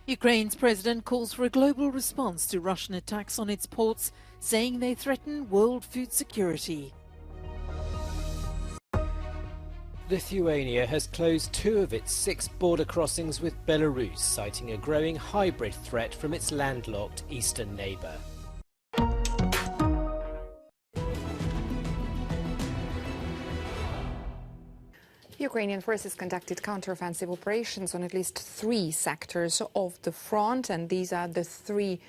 Ukraine's president calls for a global response to Russian attacks on its ports, saying they threaten world food security. Lithuania has closed 2 of its 6 border crossings with Belarus, citing a growing hybrid threat from its landlocked eastern neighbour. Ukrainian forces conducted counteroffensive operations on at least 3 sectors of the front, and these are the 3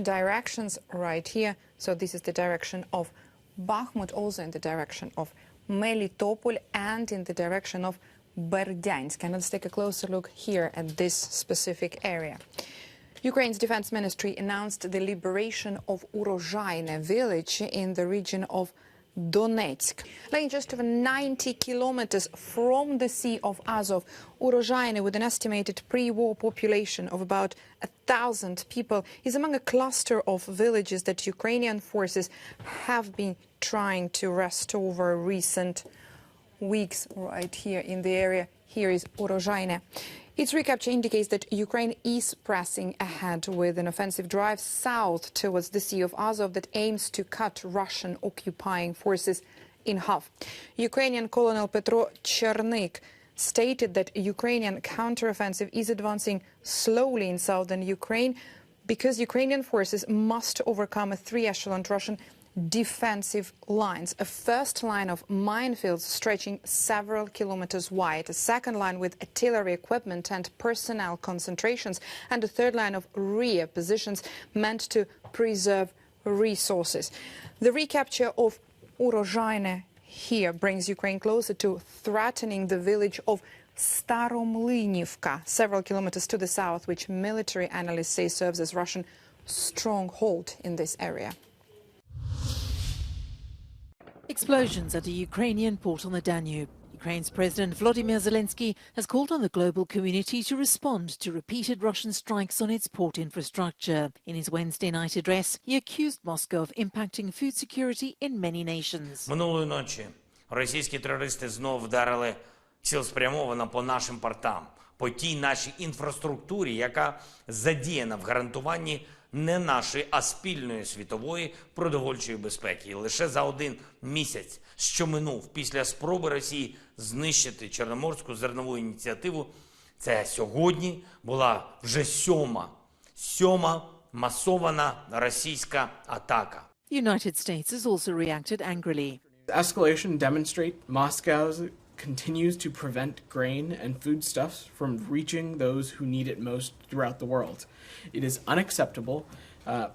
directions right here. So this is the direction of Bakhmut, also in the direction of Melitopol and in the direction of Berdyansk. And let's take a closer look here at this specific area. Ukraine's defense ministry announced the liberation of Urozhaine village in the region of Donetsk. Lying just over 90 kilometers from the Sea of Azov, Urozhaine, with an estimated pre-war population of about 1,000 people, is among a cluster of villages that Ukrainian forces have been trying to wrest over recent weeks. Right here in the area, here is Urozhaine. Its recapture indicates that Ukraine is pressing ahead with an offensive drive south towards the Sea of Azov that aims to cut Russian occupying forces in half. Ukrainian Colonel Petro Chernyk stated that Ukrainian counteroffensive is advancing slowly in southern Ukraine because Ukrainian forces must overcome a 3-echelon Russian defensive lines. A first line of minefields stretching several kilometers wide, a second line with artillery equipment and personnel concentrations, and a third line of rear positions meant to preserve resources. The recapture of Urozhaine here brings Ukraine closer to threatening the village of Staromlynivka, several kilometers to the south, which military analysts say serves as Russian stronghold in this area. Explosions at a Ukrainian port on the Danube. Ukraine's President Volodymyr Zelensky has called on the global community to respond to repeated Russian strikes on its port infrastructure. In his Wednesday night address, he accused Moscow of impacting food security in many nations. Минулої ночі російські терористи знов вдарили цілеспрямовано по нашим портам, по тій нашій інфраструктурі, яка задіяна в гарантуванні не нашої, а спільної світової продовольчої безпеки. І лише за 1 місяць, що минув після спроби Росії знищити Чорноморську зернову ініціативу, це сьогодні була вже сьома масована російська атака. The United States has also reacted angrily. The escalation demonstrates Moscow continues to prevent grain and foodstuffs from reaching those who need it most throughout the world. It is unacceptable.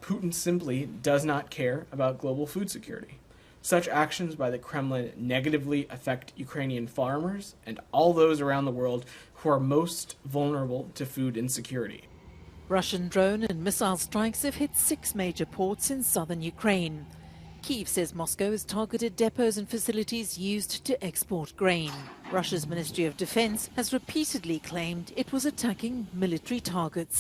Putin simply does not care about global food security. Such actions by the Kremlin negatively affect Ukrainian farmers and all those around the world who are most vulnerable to food insecurity. Russian drone and missile strikes have hit 6 major ports in southern Ukraine. Kyiv says Moscow has targeted depots and facilities used to export grain. Russia's Ministry of Defense has repeatedly claimed it was attacking military targets.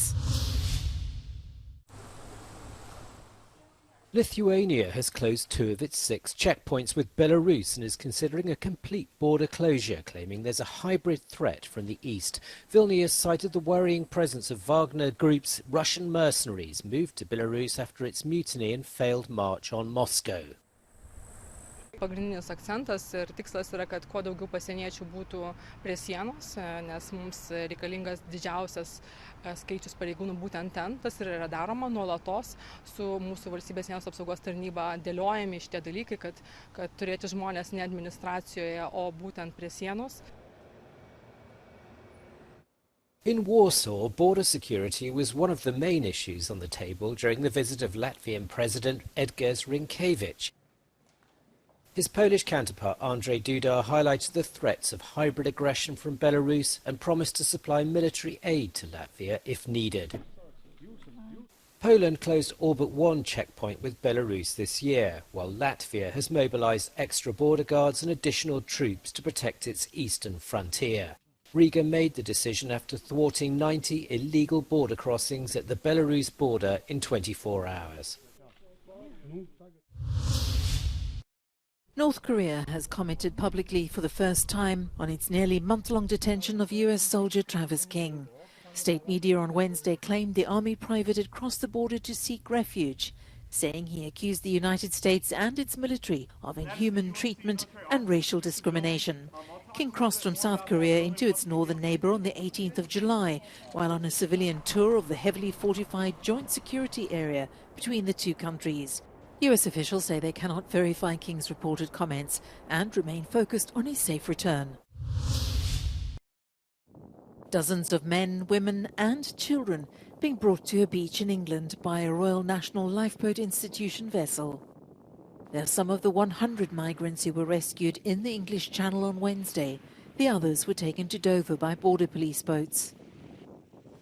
Lithuania has closed 2 of its 6 checkpoints with Belarus and is considering a complete border closure, claiming there's a hybrid threat from the east. Vilnius cited the worrying presence of Wagner Group's Russian mercenaries moved to Belarus after its mutiny and failed march on Moscow. Pagrindinis akcentas ir tikslas yra, kad kuo daugiau pasieniečių būtų prie sienos, nes mums reikalingas didžiausias skaičius pareigūnų būtent ten. Tas ir yra daroma nuolatos su mūsų valstybės sienos apsaugos tarnyba dėliojami šitie dalykai, kad turėti žmonės ne administracijoje, o būtent prie sienos. In Warsaw, border security was one of the main issues on the table during the visit of Latvian President Edgars Rinkēvičs. His Polish counterpart Andrzej Duda highlighted the threats of hybrid aggression from Belarus and promised to supply military aid to Latvia if needed. Poland closed all but 1 checkpoint with Belarus this year, while Latvia has mobilised extra border guards and additional troops to protect its eastern frontier. Riga made the decision after thwarting 90 illegal border crossings at the Belarus border in 24 hours. North Korea has commented publicly for the first time on its nearly month-long detention of US soldier Travis King. State media on Wednesday claimed the army private had crossed the border to seek refuge, saying he accused the United States and its military of inhuman treatment and racial discrimination. King crossed from South Korea into its northern neighbour on the 18th of July, while on a civilian tour of the heavily fortified joint security area between the two countries. US officials say they cannot verify King's reported comments and remain focused on his safe return. Dozens of men, women and children being brought to a beach in England by a Royal National Lifeboat Institution vessel. There are some of the 100 migrants who were rescued in the English Channel on Wednesday. The others were taken to Dover by border police boats.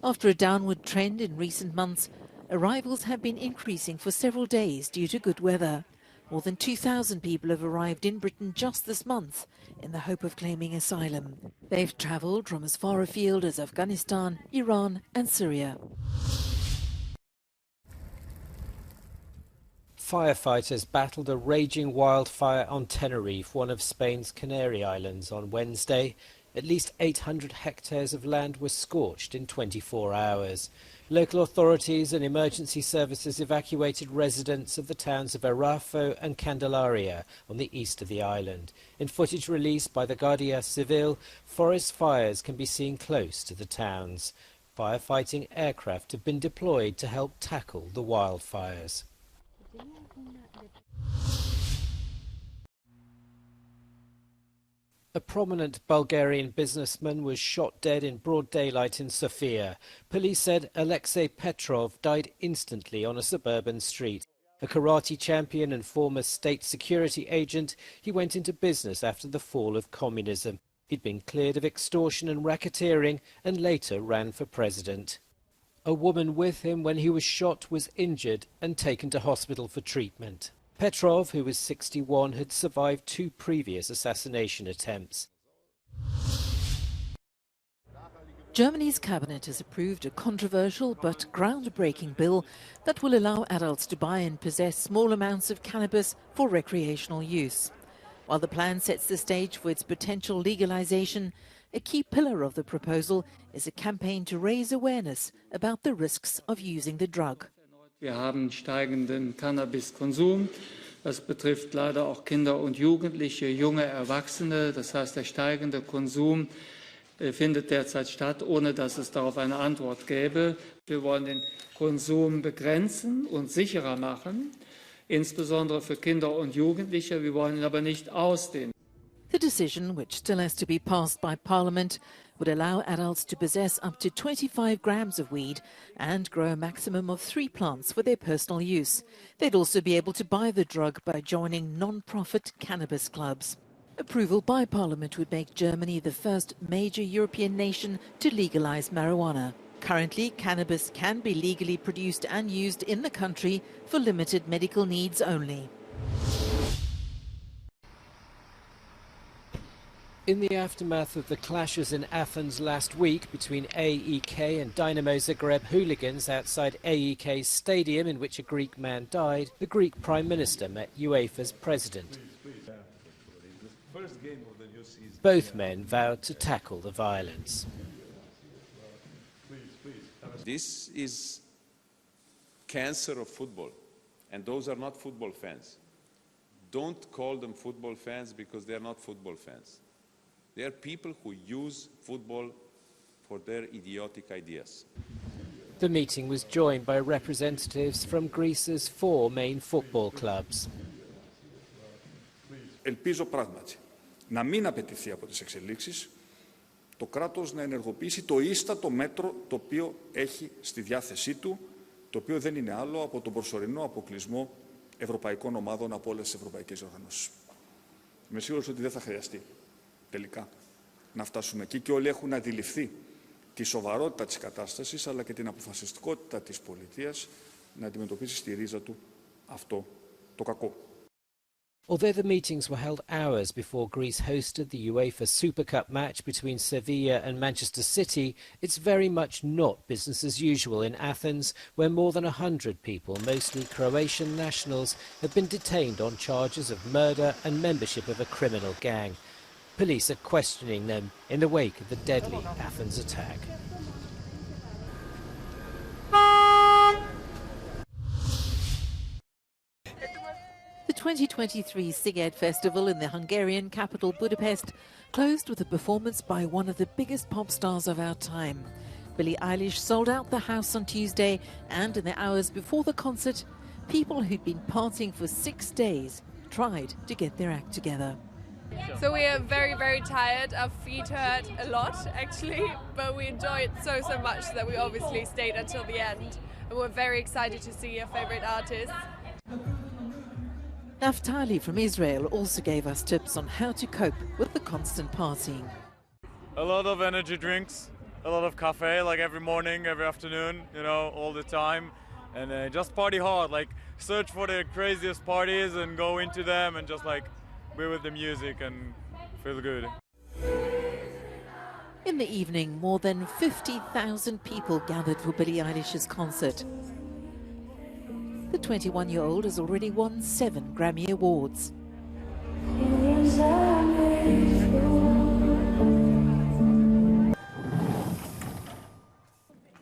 After a downward trend in recent months, arrivals have been increasing for several days due to good weather. More than 2,000 people have arrived in Britain just this month in the hope of claiming asylum. They've travelled from as far afield as Afghanistan, Iran and Syria. Firefighters battled a raging wildfire on Tenerife, one of Spain's Canary Islands, on Wednesday. At least 800 hectares of land were scorched in 24 hours. Local authorities and emergency services evacuated residents of the towns of Arafo and Candelaria on the east of the island. In footage released by the Guardia Civil, forest fires can be seen close to the towns. Firefighting aircraft have been deployed to help tackle the wildfires. A prominent Bulgarian businessman was shot dead in broad daylight in Sofia. Police said Alexei Petrov died instantly on a suburban street. A karate champion and former state security agent, he went into business after the fall of communism. He'd been cleared of extortion and racketeering and later ran for president. A woman with him when he was shot was injured and taken to hospital for treatment. Petrov, who was 61, had survived 2 previous assassination attempts. Germany's cabinet has approved a controversial but groundbreaking bill that will allow adults to buy and possess small amounts of cannabis for recreational use. While the plan sets the stage for its potential legalization, a key pillar of the proposal is a campaign to raise awareness about the risks of using the drug. Wir haben steigenden Cannabiskonsum. Das betrifft leider auch Kinder und Jugendliche, junge Erwachsene. Das heißt, der steigende Konsum findet derzeit statt, ohne dass es darauf eine Antwort gäbe. Wir wollen den Konsum begrenzen und sicherer machen, insbesondere für Kinder und Jugendliche. Wir wollen ihn aber nicht ausdehnen. The decision, which still has to be passed by Parliament, would allow adults to possess up to 25 grams of weed and grow a maximum of 3 plants for their personal use. They'd also be able to buy the drug by joining non-profit cannabis clubs. Approval by Parliament would make Germany the first major European nation to legalize marijuana. Currently, cannabis can be legally produced and used in the country for limited medical needs only. In the aftermath of the clashes in Athens last week between AEK and Dynamo Zagreb hooligans outside AEK's stadium, in which a Greek man died, the Greek Prime Minister met UEFA's president. Both men vowed to tackle the violence. This is cancer of football, and those are not football fans. Don't call them football fans because they are not football fans. They are people who use football for their idiotic ideas. The meeting was joined by representatives from Greece's 4 main football clubs. Ελπίζω πράγματι να μην απαιτηθεί από τις εξελίξεις το κράτος να ενεργοποιήσει το ίστατο μέτρο το οποίο έχει στη διάθεσή του, το οποίο δεν είναι άλλο από τον προσωρινό αποκλεισμό ευρωπαϊκών ομάδων από όλες τις ευρωπαϊκές οργανώσεις. Είμαι σίγουρος ότι δεν θα χρειαστεί τελικά να φτάσουμε εκεί και όλοι έχουν αντιληφθεί τη σοβαρότητα της κατάστασης αλλά και την αποφασιστικότητα της πολιτείας να αντιμετωπίσει στη ρίζα του αυτό το κακό. Although the meetings were held hours before Greece hosted the UEFA Super Cup match between Sevilla and Manchester City, it's very much not business as usual in Athens, where more than 100 people, mostly Croatian nationals, have been detained on charges of murder and membership of a criminal gang. Police are questioning them in the wake of the deadly Athens attack. 2023 Sziget Festival in the Hungarian capital Budapest closed with a performance by one of the biggest pop stars of our time. Billie Eilish sold out the house on Tuesday, and in the hours before the concert, people who'd been partying for 6 days tried to get their act together. So we are very, very tired. Our feet hurt a lot, actually, but we enjoy it so much that we obviously stayed until the end. And we're very excited to see our favorite artists. Naftali from Israel also gave us tips on how to cope with the constant partying. A lot of energy drinks, a lot of cafe, like every morning, every afternoon, you know, all the time. And just party hard, like search for the craziest parties and go into them and just like be with the music and feel good. In the evening, more than 50,000 people gathered for Billie Eilish's concert. The 21-year-old has already won 7 Grammy Awards.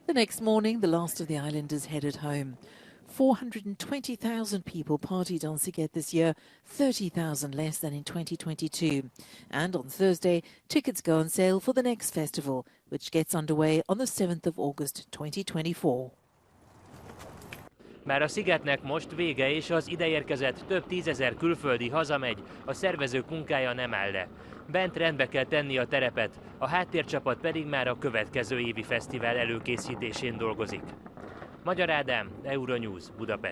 The next morning, the last of the islanders headed home. 420,000 people partied on Sziget this year, 30,000 less than in 2022. And on Thursday, tickets go on sale for the next festival, which gets underway on the 7th of August 2024. Már a szigetnek most vége, és az ideérkezett több tízezer külföldi hazamegy, a szervezők munkája nem áll le. Bent rendbe kell tenni a terepet, a háttércsapat pedig már a következő évi fesztivál előkészítésén dolgozik. Magyar Ádám, Euronews, Budapest.